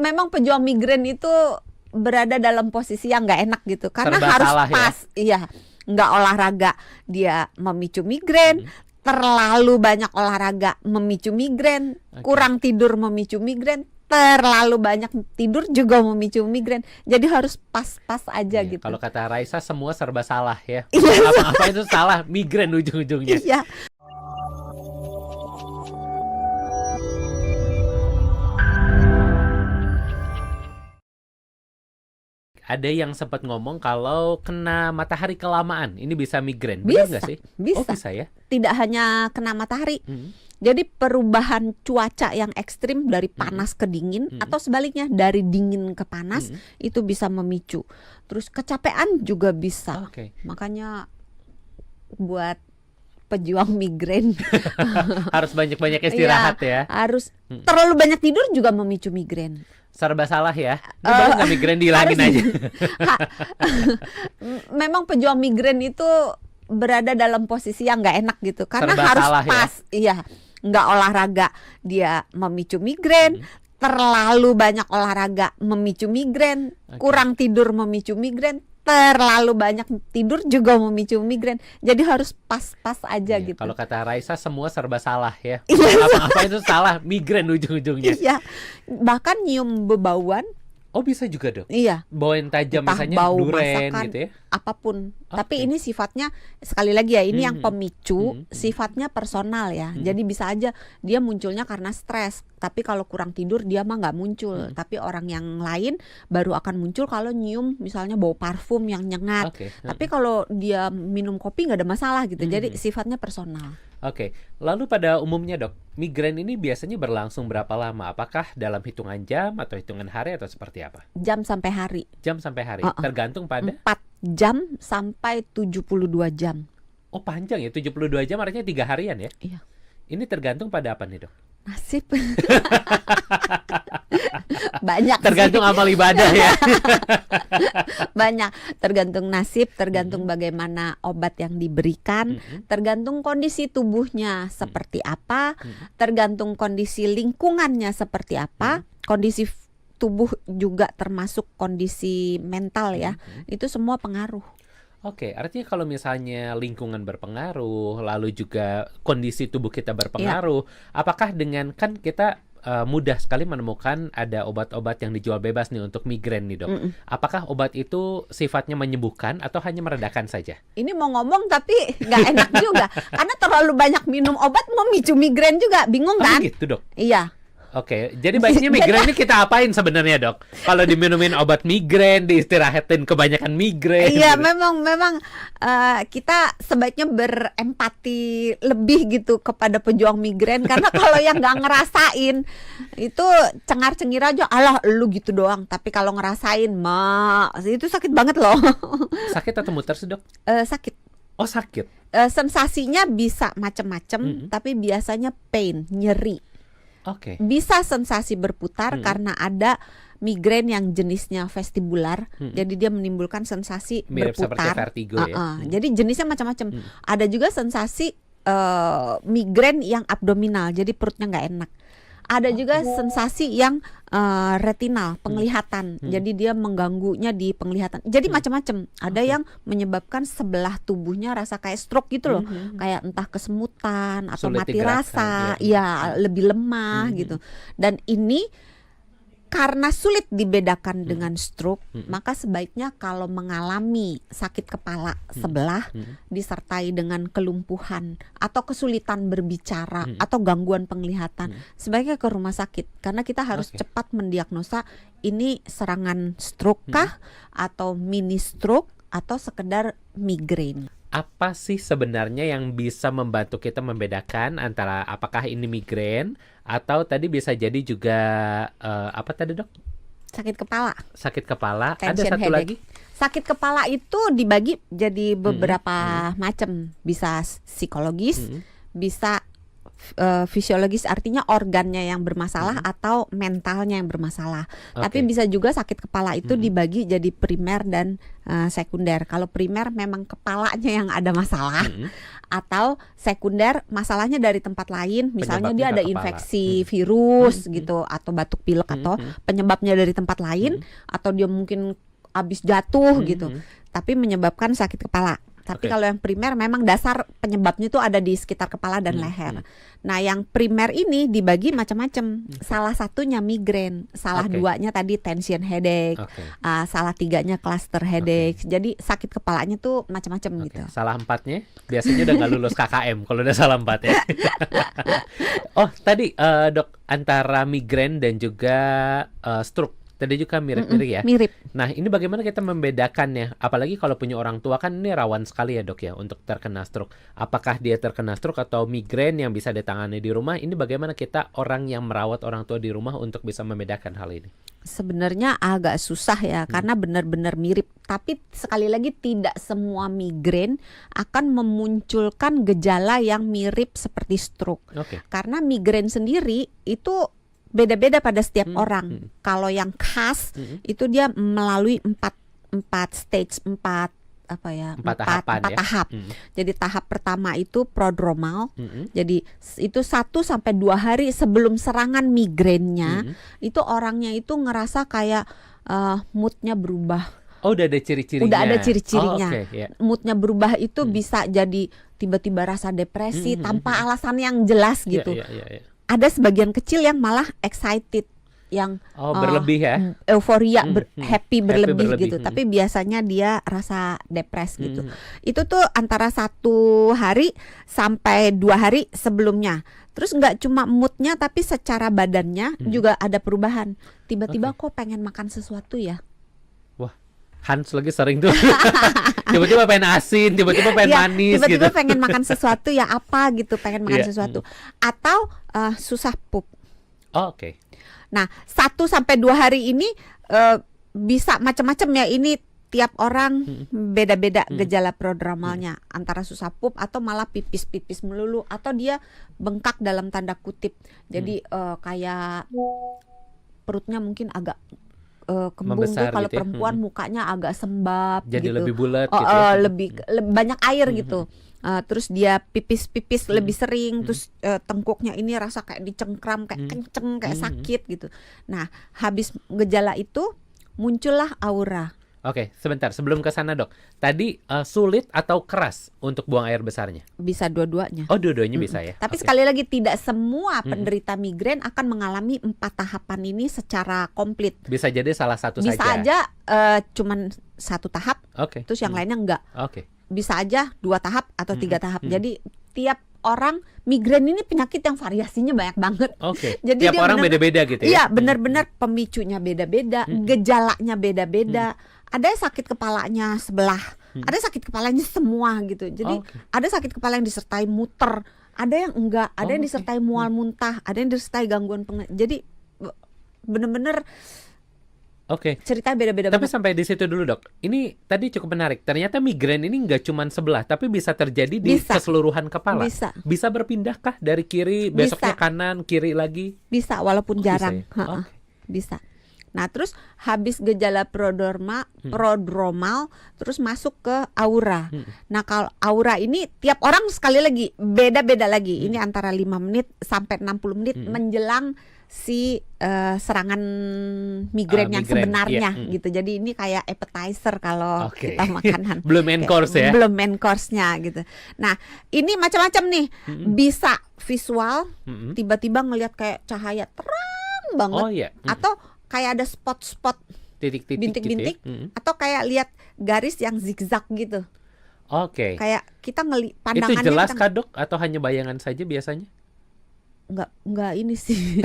memang pejuang migrain itu berada dalam posisi yang nggak enak gitu, karena Serba harus salah ya? pas, iya, nggak olahraga dia memicu migrain, terlalu banyak olahraga memicu migrain, Oke. kurang tidur memicu migrain, terlalu banyak tidur juga memicu migrain. Jadi harus pas-pas aja Iya, gitu. kalau kata Raisa semua serba salah ya. Iya. Apa-apa itu salah, migrain ujung-ujungnya. Iya. Ada yang sempat ngomong kalau kena matahari kelamaan ini bisa migrain. Benar nggak sih? Oh, Bisa. bisa ya? Tidak hanya kena matahari. Mm. Jadi perubahan cuaca yang ekstrim dari panas ke dingin atau sebaliknya dari dingin ke panas itu bisa memicu. Terus kecapean juga bisa. Oke. Makanya buat pejuang migrain Harus banyak-banyak istirahat ya. harus terlalu banyak tidur juga memicu migrain. Serba salah ya. Ini boleh nggak migrain dihilangin harus- aja? Memang pejuang migrain itu berada dalam posisi yang nggak enak gitu, karena Serba harus salah ya? pas, iya, nggak olahraga dia memicu migrain, terlalu banyak olahraga memicu migrain, Oke. kurang tidur memicu migrain, terlalu banyak tidur juga memicu migrain. Jadi harus pas-pas aja Iya, gitu. kalau kata Raisa semua serba salah ya. Iya. Apa-apa itu salah, migrain ujung-ujungnya. Iya, bahkan nyium bebauan, Oh, bisa juga dong. iya, Bawa yang tajam entah misalnya bau duren masakan, gitu ya. apapun. Oke. Tapi ini sifatnya sekali lagi ya, ini yang pemicu, Mhm. sifatnya personal ya. Jadi bisa aja dia munculnya karena stres. Tapi kalau kurang tidur dia mah nggak muncul. Tapi orang yang lain baru akan muncul kalau nyium misalnya bau parfum yang nyengat. Oke. Tapi kalau dia minum kopi nggak ada masalah gitu. Jadi sifatnya personal. Oke, lalu pada umumnya dok, migrain ini biasanya berlangsung berapa lama? Apakah dalam hitungan jam atau hitungan hari atau seperti apa? Jam sampai hari. Jam sampai hari, Uh-uh. tergantung pada. 4 jam sampai 72 jam. Oh, panjang ya, 72 jam artinya 3 harian ya? Iya. Ini tergantung pada apa nih dok? Nasib. Banyak sih. Tergantung amal ibadah ya. Banyak, tergantung nasib, tergantung bagaimana obat yang diberikan, tergantung kondisi tubuhnya seperti apa, tergantung kondisi lingkungannya seperti apa, kondisi tubuh juga termasuk kondisi mental ya. Itu semua pengaruh. Oke, artinya kalau misalnya lingkungan berpengaruh, lalu juga kondisi tubuh kita berpengaruh, apakah dengan kan kita mudah sekali menemukan ada obat-obat yang dijual bebas nih untuk migrain nih dok. Apakah obat itu sifatnya menyembuhkan atau hanya meredakan saja? Ini mau ngomong tapi nggak enak juga, karena terlalu banyak minum obat memicu migrain juga, bingung Oh kan? gitu dok. Iya. Oke, jadi baiknya migrain ini kita apain sebenarnya dok? Kalau diminumin obat migrain, diistirahatin kebanyakan migrain. Iya, gitu. memang kita sebaiknya berempati lebih gitu kepada pejuang migrain, karena kalau yang nggak ngerasain itu cengar-cengir aja, alah lu gitu doang. Tapi kalau ngerasain, itu sakit banget loh. Sakit atau muter sih dok? Sakit. Oh sakit. Sensasinya bisa macam-macam, tapi biasanya pain, nyeri. Oke. Bisa sensasi berputar karena ada migrain yang jenisnya vestibular, jadi dia menimbulkan sensasi Mirip seperti berputar. vertigo ya. Jadi jenisnya macam-macam. Ada juga sensasi migrain yang abdominal, jadi perutnya nggak enak. Ada juga sensasi yang retinal, penglihatan. Jadi dia mengganggunya di penglihatan. Jadi macam-macam. Ada yang menyebabkan sebelah tubuhnya rasa kayak stroke gitu loh. Kayak entah kesemutan atau Sulit mati digerakkan, rasa, ya lebih lemah gitu. Dan ini karena sulit dibedakan dengan stroke, maka sebaiknya kalau mengalami sakit kepala sebelah disertai dengan kelumpuhan atau kesulitan berbicara atau gangguan penglihatan, sebaiknya ke rumah sakit, karena kita harus cepat mendiagnosa ini serangan stroke kah atau mini stroke atau sekedar migrain. Apa sih sebenarnya yang bisa membantu kita membedakan antara apakah ini migrain atau tadi bisa jadi juga apa tadi dok? Sakit kepala. Sakit kepala. Ada Tension satu headache. lagi? Sakit kepala itu dibagi jadi beberapa macam. Bisa psikologis, bisa fisiologis artinya organnya yang bermasalah atau mentalnya yang bermasalah. Tapi Oke. bisa juga sakit kepala itu Mm-mm. dibagi jadi primer dan sekunder. Kalau primer memang kepalanya yang ada masalah, Mm-mm. atau sekunder masalahnya dari tempat lain, misalnya Penyebabnya dia ke ada kepala. infeksi virus Mm-mm. gitu, atau batuk pilek, atau Mm-mm. penyebabnya dari tempat lain, atau dia mungkin habis jatuh gitu, Mm-mm. tapi menyebabkan sakit kepala. Tapi Oke. kalau yang primer memang dasar penyebabnya itu ada di sekitar kepala dan leher. Nah, yang primer ini dibagi macam-macam. Salah satunya migrain, salah Oke. duanya tadi tension headache, Oke. salah tiganya cluster headache. Jadi sakit kepalanya tuh macam-macam Oke. gitu. Salah 4-nya biasanya udah nggak lulus KKM kalau udah salah 4 ya. Oh, tadi Dok, antara migrain dan juga stroke tadi juga mirip-mirip ya. Mirip. Nah, ini bagaimana kita membedakannya? Apalagi kalau punya orang tua kan ini rawan sekali ya, Dok ya, untuk terkena stroke. Apakah dia terkena stroke atau migrain yang bisa ditangani di rumah? Ini bagaimana kita orang yang merawat orang tua di rumah untuk bisa membedakan hal ini? Sebenarnya agak susah ya, karena benar-benar mirip. Tapi sekali lagi tidak semua migrain akan memunculkan gejala yang mirip seperti stroke. Oke. Karena migrain sendiri itu beda-beda pada setiap orang. Kalau yang khas itu dia melalui empat stage, empat tahapan ya. tahap. Jadi tahap pertama itu prodromal. Mm-mm. Jadi itu 1-2 hari sebelum serangan migrainnya, itu orangnya itu ngerasa kayak moodnya berubah. Oh, udah ada ciri-cirinya. Udah ada ciri-cirinya. Oh, oke, ya. Moodnya berubah itu bisa jadi tiba-tiba rasa depresi tanpa alasan yang jelas Iya, gitu. iya, iya, iya. Ada sebagian kecil yang malah excited, yang Oh, berlebih ya. euforia, happy berlebih gitu. berlebih. Tapi biasanya dia rasa depres gitu. Itu tuh antara 1 hari sampai 2 hari sebelumnya. Terus nggak cuma moodnya, tapi secara badannya juga ada perubahan. Tiba-tiba kok pengen makan sesuatu ya. Wah, Hans lagi sering tuh. Tiba-tiba pengen asin, tiba-tiba pengen Iya, manis tiba-tiba gitu. pengen makan sesuatu ya, apa gitu, pengen makan Iya. sesuatu. Atau susah pup. Oh, oke. Nah, 1-2 hari ini bisa macam-macam ya. Ini tiap orang beda-beda gejala prodromalnya. Antara susah pup atau malah pipis-pipis melulu, atau dia bengkak dalam tanda kutip. Jadi kayak perutnya mungkin agak kembung tuh. Membesar Kalau gitu ya. perempuan mukanya agak sembab Jadi gitu. lebih bulat Oh, gitu ya. lebih banyak air gitu. Terus dia pipis-pipis lebih sering, terus tengkuknya ini rasa kayak dicengkram, kayak kenceng, kayak sakit gitu. Nah, habis gejala itu muncullah aura. Oke, sebentar sebelum ke sana, Dok. Tadi sulit atau keras untuk buang air besarnya? Bisa dua-duanya. Oh, dua-duanya bisa ya. Tapi Oke. sekali lagi tidak semua penderita migrain akan mengalami 4 tahapan ini secara komplit. Bisa jadi salah satu Bisa saja. aja cuman 1 tahap, Oke. terus yang lainnya enggak. Oke. Bisa aja 2 tahap atau 3 tahap. Jadi tiap orang migrain ini penyakit yang variasinya banyak banget. Oke. Jadi Tiap dia orang benar- beda-beda gitu ya. Iya, benar-benar pemicunya beda-beda, gejalanya beda-beda. Ada yang sakit kepalanya sebelah, ada sakit kepalanya semua gitu. Jadi Oke. ada sakit kepala yang disertai muter, ada yang enggak, ada yang Oke. disertai mual muntah, ada yang disertai gangguan jadi benar-benar Oke. ceritanya beda-beda Tapi banget. sampai di situ dulu, Dok. Ini tadi cukup menarik. Ternyata migrain ini nggak cuma sebelah, tapi bisa terjadi di Bisa. keseluruhan kepala. Bisa. Bisa berpindahkah dari kiri, besoknya Bisa. kanan, kiri lagi? Bisa walaupun Bisa jarang. ya? Ha-ha. Oke. Bisa. Nah, terus habis gejala prodromal terus masuk ke aura. Nah, kalau aura ini tiap orang sekali lagi beda-beda lagi. Ini antara 5 menit sampai 60 menit menjelang si serangan migrain yang Migrain, sebenarnya iya. gitu. Jadi ini kayak appetizer kalau Oke. kita makanan. Belum main Kayak course ya? Belum main course-nya gitu. Nah, ini macam-macam nih. Bisa visual, tiba-tiba ngelihat kayak cahaya terang banget, Oh iya. atau kayak ada spot-spot Titik-titik bintik-bintik, gitu ya. atau kayak lihat garis yang zigzag gitu. Oke. Kayak kita Itu pandangannya jelas kita kah, Dok? Atau hanya bayangan saja biasanya? nggak ini sih.